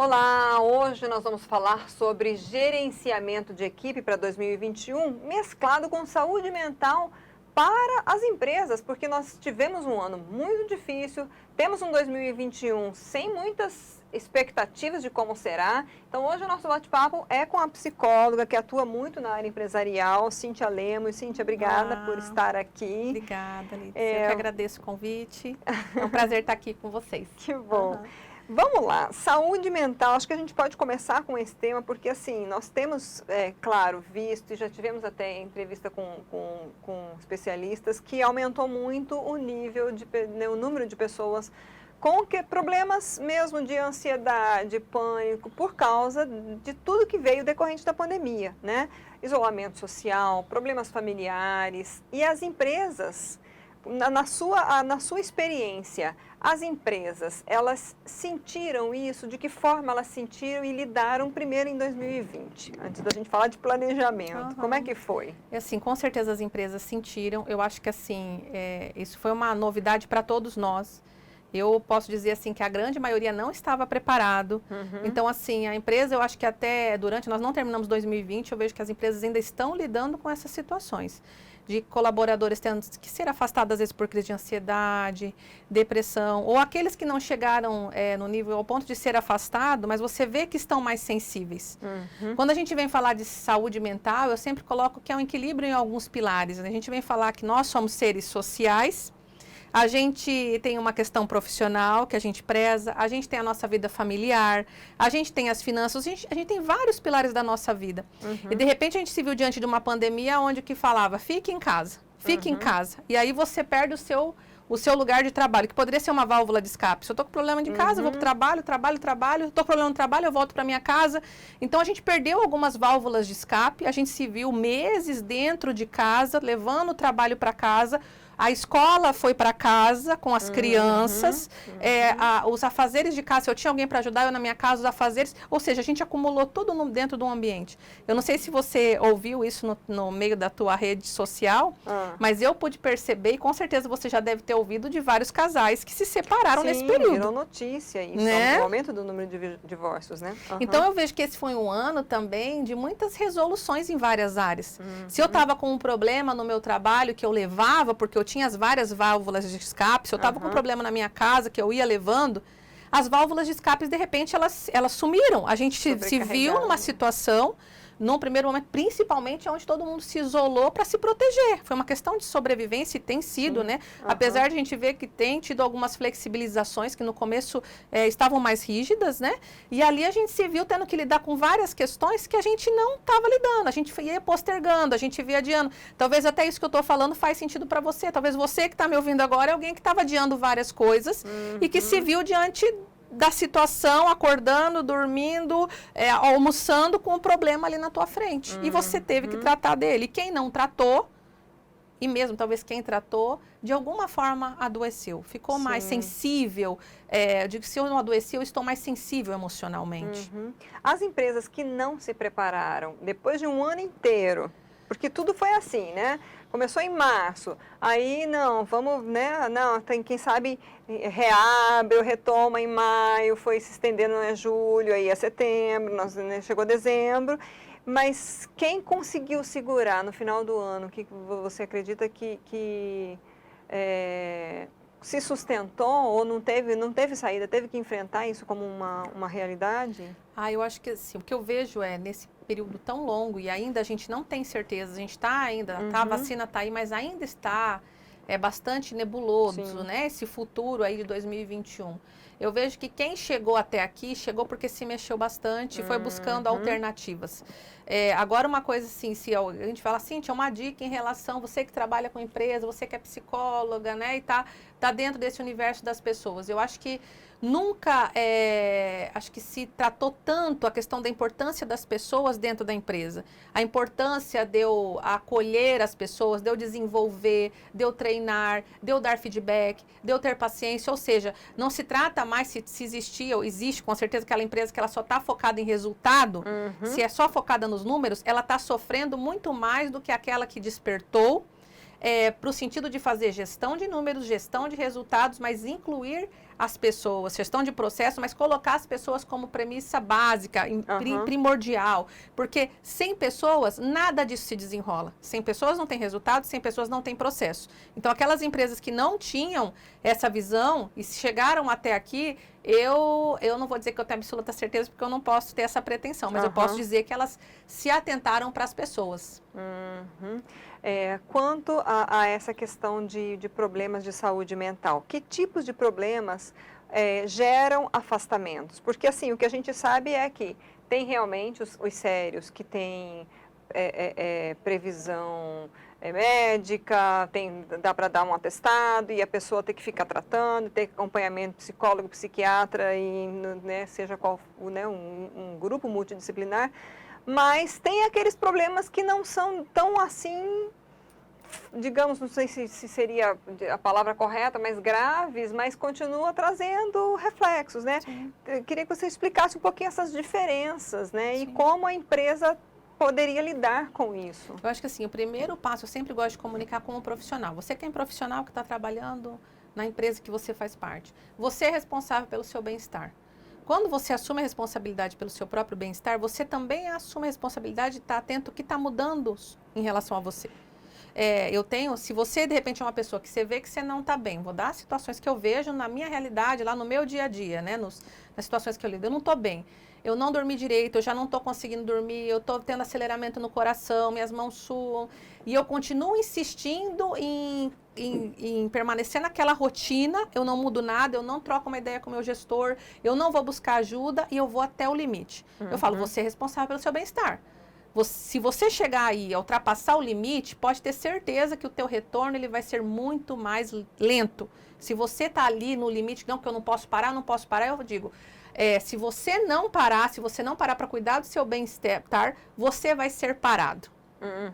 Olá, hoje nós vamos falar sobre gerenciamento de equipe para 2021, mesclado com saúde mental para as empresas, porque nós tivemos um ano muito difícil, temos um 2021 sem muitas expectativas de como será. Então hoje o nosso bate-papo é com a psicóloga que atua muito na área empresarial, Cíntia Lemos. Cíntia, obrigada por estar aqui. Obrigada, Lídia. Eu que agradeço o convite. É um prazer estar aqui com vocês. Que bom. Vamos lá, saúde mental, acho que a gente pode começar com esse tema, porque assim, nós temos, claro, visto, e já tivemos até entrevista com especialistas, que aumentou muito o nível, o número de pessoas com problemas mesmo de ansiedade, pânico, por causa de tudo que veio decorrente da pandemia, né? Isolamento social, problemas familiares, e as empresas, na sua experiência, as empresas, elas sentiram isso? De que forma elas sentiram e lidaram primeiro em 2020? Antes da gente falar de planejamento, como é que foi? Assim, com certeza as empresas sentiram. Eu acho que assim, isso foi uma novidade para todos nós. Eu posso dizer assim que a grande maioria não estava preparado. Então assim, a empresa, eu acho que até nós não terminamos 2020, eu vejo que as empresas ainda estão lidando com essas situações. De colaboradores tendo que ser afastados às vezes por crise de ansiedade, depressão, ou aqueles que não chegaram no nível ao ponto de ser afastado, mas você vê que estão mais sensíveis. Quando a gente vem falar de saúde mental, eu sempre coloco que é um equilíbrio em alguns pilares. A gente vem falar que nós somos seres sociais, a gente tem uma questão profissional que a gente preza, a gente tem a nossa vida familiar, a gente tem as finanças, a gente tem vários pilares da nossa vida. E de repente a gente se viu diante de uma pandemia onde que falava, fique em casa, fique em casa. E aí você perde o seu lugar de trabalho, que poderia ser uma válvula de escape. Se eu estou com problema de casa, eu vou para o trabalho, estou com problema no trabalho, eu volto para minha casa. Então a gente perdeu algumas válvulas de escape, a gente se viu meses dentro de casa, levando o trabalho para casa. A escola foi para casa com as crianças, os afazeres de casa, se eu tinha alguém para ajudar, eu na minha casa, os afazeres, ou seja, a gente acumulou tudo dentro do ambiente. Eu não sei se você ouviu isso no meio da tua rede social, mas eu pude perceber, e com certeza você já deve ter ouvido de vários casais que se separaram nesse período. Virou notícia isso, né? O aumento do número de divórcios, né? Então eu vejo que esse foi um ano também de muitas resoluções em várias áreas. Se eu estava com um problema no meu trabalho que eu levava, porque eu tinha as várias válvulas de escape, se eu estava com um problema na minha casa que eu ia levando, as válvulas de escape, de repente, elas sumiram. A gente se viu numa situação, num primeiro momento, principalmente onde todo mundo se isolou para se proteger. Foi uma questão de sobrevivência e tem sido, né? Apesar de a gente ver que tem tido algumas flexibilizações que no começo estavam mais rígidas, né? E ali a gente se viu tendo que lidar com várias questões que a gente não estava lidando. A gente ia postergando, a gente via adiando. Talvez até isso que eu estou falando faz sentido para você. Talvez você que está me ouvindo agora é alguém que estava adiando várias coisas e que se viu diante da situação, acordando, dormindo, almoçando com um problema ali na tua frente. E você teve que tratar dele. E quem não tratou, e mesmo talvez quem tratou, de alguma forma adoeceu. Ficou mais sensível. Eu digo que se eu não adoeci, eu estou mais sensível emocionalmente. As empresas que não se prepararam, depois de um ano inteiro, porque tudo foi assim, né? Começou em março, aí não, vamos, né, não, tem quem sabe reabre ou retoma em maio, foi se estendendo a julho, aí a setembro, chegou dezembro, mas quem conseguiu segurar no final do ano, que você acredita que se sustentou ou não teve saída, teve que enfrentar isso como uma realidade? Eu acho que assim, o que eu vejo nesse período tão longo e ainda a gente não tem certeza, a gente está ainda, a vacina está aí, mas ainda está bastante nebuloso, né? Esse futuro aí de 2021. Eu vejo que quem chegou até aqui, chegou porque se mexeu bastante e foi buscando alternativas. Agora uma coisa assim, se a gente fala assim, tinha uma dica em relação, você que trabalha com empresa, você que é psicóloga, né? E tá dentro desse universo das pessoas. Eu acho que nunca, acho que se tratou tanto a questão da importância das pessoas dentro da empresa. A importância de eu acolher as pessoas, de eu desenvolver, de eu treinar, de eu dar feedback, de eu ter paciência. Ou seja, não se trata mais se existia ou existe, com certeza, aquela empresa que ela só está focada em resultado. Se é só focada nos números, ela está sofrendo muito mais do que aquela que despertou, para o sentido de fazer gestão de números, gestão de resultados, mas incluir as pessoas, gestão de processo, mas colocar as pessoas como premissa básica, primordial, porque sem pessoas, nada disso se desenrola. Sem pessoas não tem resultado, sem pessoas não tem processo. Então, aquelas empresas que não tinham essa visão e chegaram até aqui, eu não vou dizer que eu tenho absoluta certeza, porque eu não posso ter essa pretensão, mas eu posso dizer que elas se atentaram para as pessoas. Quanto a essa questão de problemas de saúde mental, que tipos de problemas geram afastamentos? Porque, assim, o que a gente sabe é que tem realmente os sérios, que têm previsão médica, dá para dar um atestado e a pessoa tem que ficar tratando, ter acompanhamento psicólogo, psiquiatra, e, né, seja qual, né, um grupo multidisciplinar. Mas tem aqueles problemas que não são tão assim, digamos, não sei se seria a palavra correta, mas graves, mas continua trazendo reflexos, né? Eu queria que você explicasse um pouquinho essas diferenças, né? Sim. E como a empresa poderia lidar com isso. Eu acho que assim, o primeiro passo, eu sempre gosto de comunicar com o profissional. Você que é um profissional que está trabalhando na empresa que você faz parte. Você é responsável pelo seu bem-estar. Quando você assume a responsabilidade pelo seu próprio bem-estar, você também assume a responsabilidade de estar atento ao que está mudando em relação a você. Se você de repente é uma pessoa que você vê que você não está bem, vou dar situações que eu vejo na minha realidade, lá no meu dia a dia, né, nas situações que eu lido, eu não estou bem. Eu não dormi direito, eu já não estou conseguindo dormir, eu estou tendo aceleramento no coração, minhas mãos suam, e eu continuo insistindo em permanecer naquela rotina, eu não mudo nada, eu não troco uma ideia com o meu gestor, eu não vou buscar ajuda e eu vou até o limite. Eu falo, você é responsável pelo seu bem-estar. Se você chegar aí a ultrapassar o limite, pode ter certeza que o teu retorno ele vai ser muito mais lento. Se você está ali no limite, não, que eu não posso parar, eu digo... se você não parar para cuidar do seu bem-estar, você vai ser parado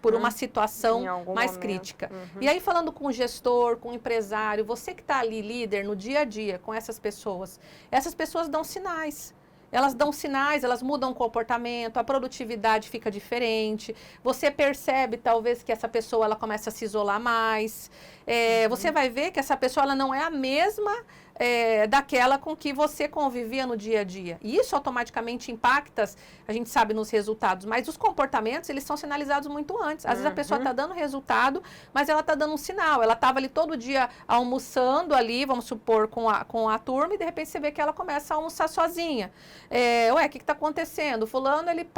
por uma situação mais crítica. E aí, falando com o gestor, com o empresário, você que está ali, líder, no dia a dia, com essas pessoas dão sinais. Elas dão sinais, elas mudam o comportamento, a produtividade fica diferente. Você percebe, talvez, que essa pessoa ela começa a se isolar mais. Você vai ver que essa pessoa ela não é a mesma daquela com que você convivia no dia a dia. E isso automaticamente impacta, a gente sabe, nos resultados. Mas os comportamentos, eles são sinalizados muito antes. Às vezes a pessoa está dando resultado, mas ela está dando um sinal. Ela estava ali todo dia almoçando ali, vamos supor, com a turma, e de repente você vê que ela começa a almoçar sozinha. O que está acontecendo? Fulano, ele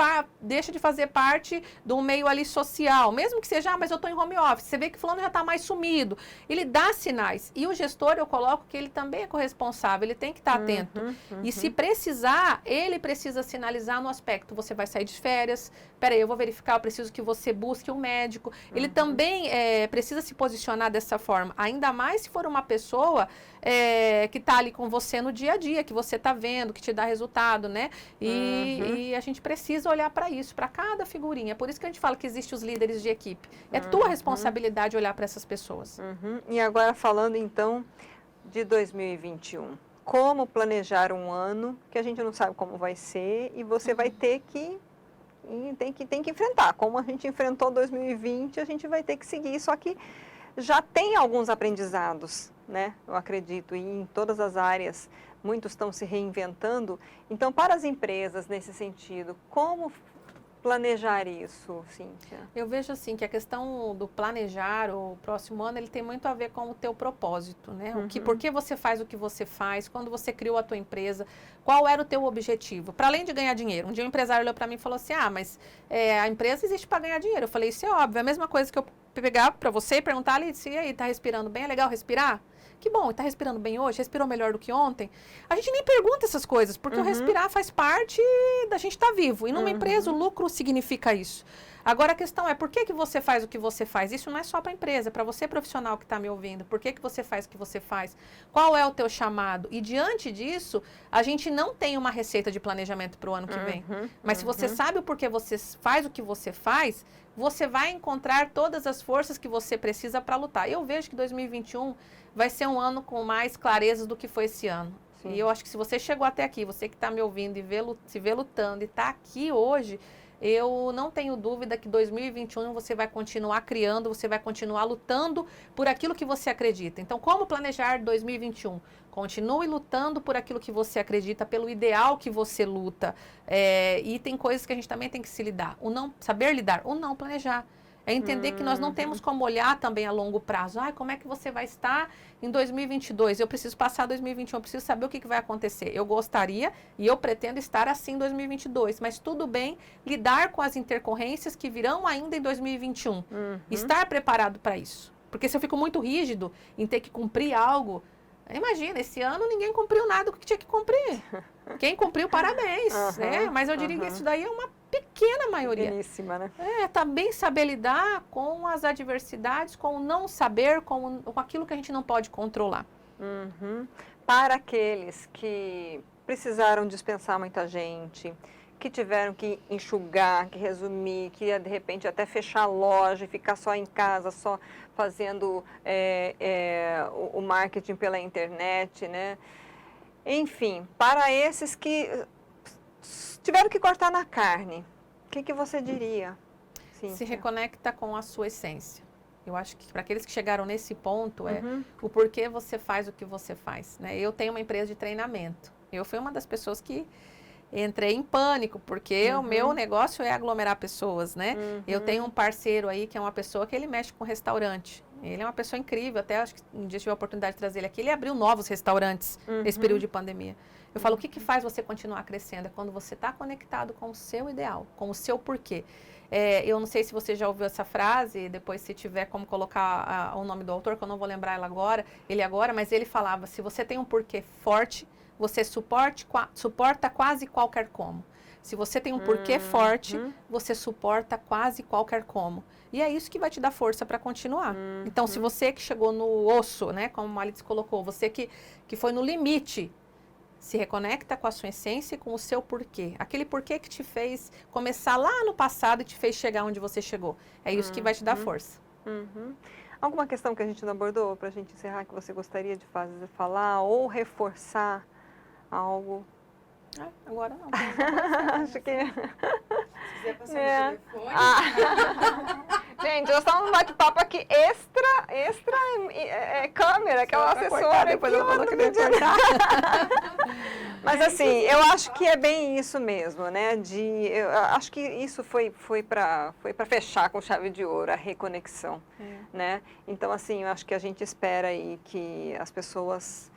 deixa de fazer parte do meio ali social. Mesmo que seja, mas eu estou em home office. Você vê que fulano já está mais sumido. Ele dá sinais. E o gestor, eu coloco que ele também é corresponsável, ele tem que estar atento. E se precisar, ele precisa sinalizar no aspecto, você vai sair de férias, peraí, eu vou verificar, eu preciso que você busque um médico. Ele também precisa se posicionar dessa forma, ainda mais se for uma pessoa que está ali com você no dia a dia, que você está vendo, que te dá resultado, né? E a gente precisa olhar para isso, para cada figurinha. Por isso que a gente fala que existem os líderes de equipe. É tua responsabilidade olhar para essas pessoas. E agora falando, então, de 2021. Como planejar um ano que a gente não sabe como vai ser e você vai ter que tem que enfrentar. Como a gente enfrentou 2020, a gente vai ter que seguir. Só que já tem alguns aprendizados, né? Eu acredito, e em todas as áreas, muitos estão se reinventando. Então, para as empresas, nesse sentido, como planejar isso, Cíntia? Eu vejo assim que a questão do planejar o próximo ano, ele tem muito a ver com o teu propósito, né? Por que você faz o que você faz, quando você criou a tua empresa, qual era o teu objetivo? Para além de ganhar dinheiro. Um dia um empresário olhou para mim e falou assim, mas a empresa existe para ganhar dinheiro. Eu falei, isso é óbvio, é a mesma coisa que eu pegar para você e perguntar ali, e aí, tá respirando bem? É legal respirar? Que bom, está respirando bem hoje? Respirou melhor do que ontem? A gente nem pergunta essas coisas, porque o respirar faz parte da gente estar vivo. E numa empresa, o lucro significa isso. Agora, a questão é, por que você faz o que você faz? Isso não é só para a empresa, é para você profissional que está me ouvindo. Por que você faz o que você faz? Qual é o teu chamado? E diante disso, a gente não tem uma receita de planejamento para o ano que vem. Mas se você sabe o porquê você faz o que você faz, você vai encontrar todas as forças que você precisa para lutar. Eu vejo que 2021 vai ser um ano com mais clareza do que foi esse ano. Sim. E eu acho que se você chegou até aqui, você que está me ouvindo e se vê lutando e está aqui hoje, eu não tenho dúvida que 2021 você vai continuar criando, você vai continuar lutando por aquilo que você acredita. Então, como planejar 2021? Continue lutando por aquilo que você acredita, pelo ideal que você luta. E tem coisas que a gente também tem que se lidar. O não saber lidar, o não planejar. É entender que nós não temos como olhar também a longo prazo. Como é que você vai estar em 2022? Eu preciso passar 2021, eu preciso saber o que vai acontecer. Eu gostaria e eu pretendo estar assim em 2022, mas tudo bem lidar com as intercorrências que virão ainda em 2021. Estar preparado para isso. Porque se eu fico muito rígido em ter que cumprir algo, imagina, esse ano ninguém cumpriu nada do que tinha que cumprir. Quem cumpriu, parabéns. Né? Mas eu diria que isso daí é uma pequena maioria. Pequeníssima, né? Também saber lidar com as adversidades, com o não saber, com aquilo que a gente não pode controlar. Para aqueles que precisaram dispensar muita gente, que tiveram que enxugar, que resumir, que de repente até fechar a loja e ficar só em casa, só fazendo o marketing pela internet, né? Enfim, para esses que tiveram que cortar na carne, o que você diria? Cíntia? Se reconecta com a sua essência. Eu acho que para aqueles que chegaram nesse ponto, o porquê você faz o que você faz. Né? Eu tenho uma empresa de treinamento. Eu fui uma das pessoas que entrei em pânico, porque o meu negócio é aglomerar pessoas, né? Eu tenho um parceiro aí que é uma pessoa que ele mexe com restaurante. Ele é uma pessoa incrível, até acho que um dia tive a oportunidade de trazer ele aqui. Ele abriu novos restaurantes nesse período de pandemia. Eu falo, o que faz você continuar crescendo? É quando você está conectado com o seu ideal, com o seu porquê. Eu não sei se você já ouviu essa frase, depois se tiver como colocar o nome do autor, que eu não vou lembrar ele agora, mas ele falava, se você tem um porquê forte, você suporta quase qualquer como. Se você tem um porquê forte, você suporta quase qualquer como. E é isso que vai te dar força para continuar. Então, se você que chegou no osso, né, como a Malice colocou, você que foi no limite, se reconecta com a sua essência e com o seu porquê. Aquele porquê que te fez começar lá no passado e te fez chegar onde você chegou. É isso que vai te dar força. Alguma questão que a gente não abordou para a gente encerrar que você gostaria de falar ou reforçar algo? Agora não. Acho que... Se quiser passar no telefone. Gente, nós estamos num bate-papo aqui extra câmera, que é uma assessora. Depois eu falo que deve cortar. Mas assim, eu acho que é bem isso mesmo, né? Eu acho que isso foi para fechar com chave de ouro, a reconexão, né? Então assim, eu acho que a gente espera aí que as pessoas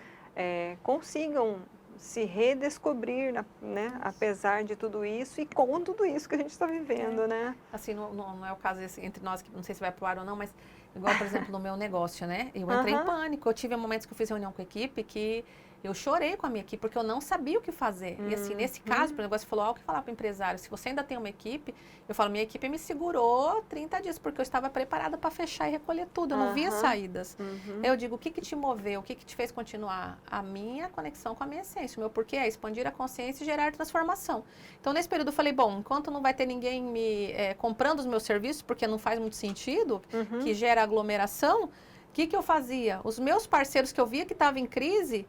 consigam se redescobrir, né? Apesar de tudo isso e com tudo isso que a gente está vivendo, né? Assim, não é o caso entre nós, que não sei se vai pro ar ou não, mas igual, por exemplo, no meu negócio, né? Eu entrei em pânico, eu tive momentos que eu fiz reunião com a equipe que eu chorei com a minha equipe, porque eu não sabia o que fazer. E assim, nesse caso, por exemplo, você falou, o que falar para o empresário? Se você ainda tem uma equipe, eu falo, minha equipe me segurou 30 dias, porque eu estava preparada para fechar e recolher tudo, eu não via saídas. Eu digo, o que te moveu, o que te fez continuar? A minha conexão com a minha essência, o meu porquê é expandir a consciência e gerar transformação. Então, nesse período, eu falei, bom, enquanto não vai ter ninguém me comprando os meus serviços, porque não faz muito sentido, que gera aglomeração, o que eu fazia? Os meus parceiros que eu via que estavam em crise,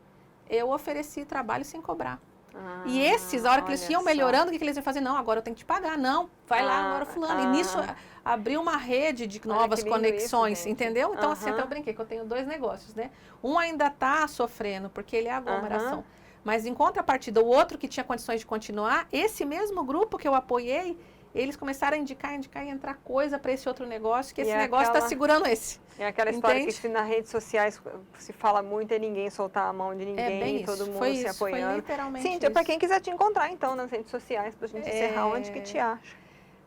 eu ofereci trabalho sem cobrar. E esses, a hora que eles iam melhorando, o que eles iam fazer? Não, agora eu tenho que te pagar. Não, vai lá agora fulano. E nisso abriu uma rede de novas conexões, isso, entendeu? Então, assim, até eu brinquei que eu tenho 2 negócios, né? Um ainda está sofrendo, porque ele é aglomeração. Mas em contrapartida, o outro que tinha condições de continuar, esse mesmo grupo que eu apoiei, eles começaram a indicar e entrar coisa para esse outro negócio, que esse negócio está segurando esse. É aquela história que se nas redes sociais se fala muito é ninguém soltar a mão de ninguém, todo mundo se apoiando. Foi literalmente Cíntia, para quem quiser te encontrar então nas redes sociais, para a gente encerrar, onde que te acha?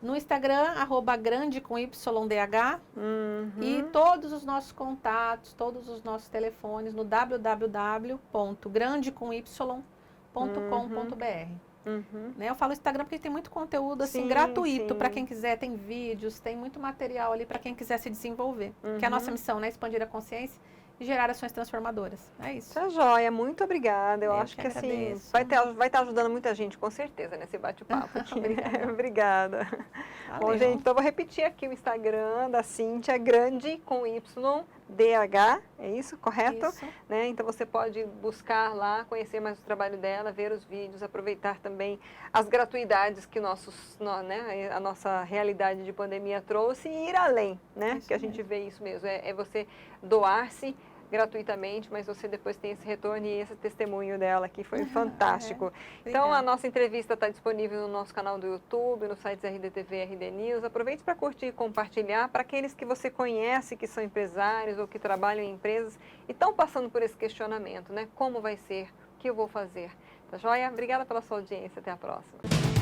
No Instagram, @grande_com_ydh e todos os nossos contatos, todos os nossos telefones no www.grande_com_y.com.br. Né? Eu falo Instagram porque tem muito conteúdo assim, gratuito para quem quiser, tem vídeos, tem muito material ali para quem quiser se desenvolver. Que é a nossa missão, né? Expandir a consciência e gerar ações transformadoras. É isso. Tá joia, muito obrigada. Eu acho que assim, vai estar ajudando muita gente, com certeza, nesse bate-papo. Obrigada. Valeu. Bom, gente, então vou repetir aqui o Instagram da Cíntia, grande com Y, DH, é isso, correto? Isso. Né? Então você pode buscar lá, conhecer mais o trabalho dela, ver os vídeos, aproveitar também as gratuidades que a nossa realidade de pandemia trouxe e ir além, né? Isso Que a mesmo. gente vê isso mesmo, é você doar-se gratuitamente, mas você depois tem esse retorno e esse testemunho dela que foi fantástico. Então a Obrigada. nossa entrevista está disponível no nosso canal do YouTube, no site RDTV e RD News. Aproveite para curtir e compartilhar para aqueles que você conhece que são empresários ou que trabalham em empresas e estão passando por esse questionamento, né? Como vai ser? O que eu vou fazer? Tá joia? Obrigada pela sua audiência. Até a próxima.